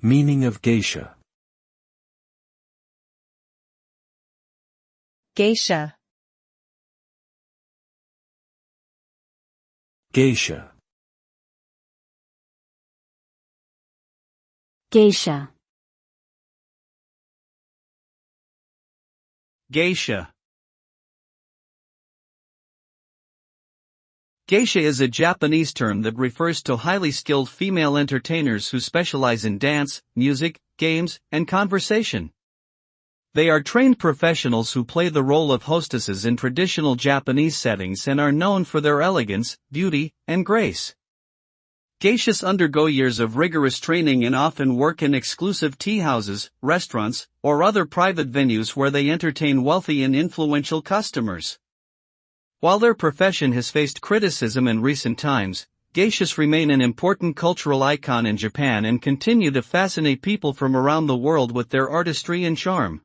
Meaning of geisha. Geisha. Geisha. Geisha. Geisha. Geisha is a Japanese term that refers to highly skilled female entertainers who specialize in dance, music, games, and conversation. They are trained professionals who play the role of hostesses in traditional Japanese settings and are known for their elegance, beauty, and grace. Geishas undergo years of rigorous training and often work in exclusive tea houses, restaurants, or other private venues where they entertain wealthy and influential customers. While their profession has faced criticism in recent times, geishas remain an important cultural icon in Japan and continue to fascinate people from around the world with their artistry and charm.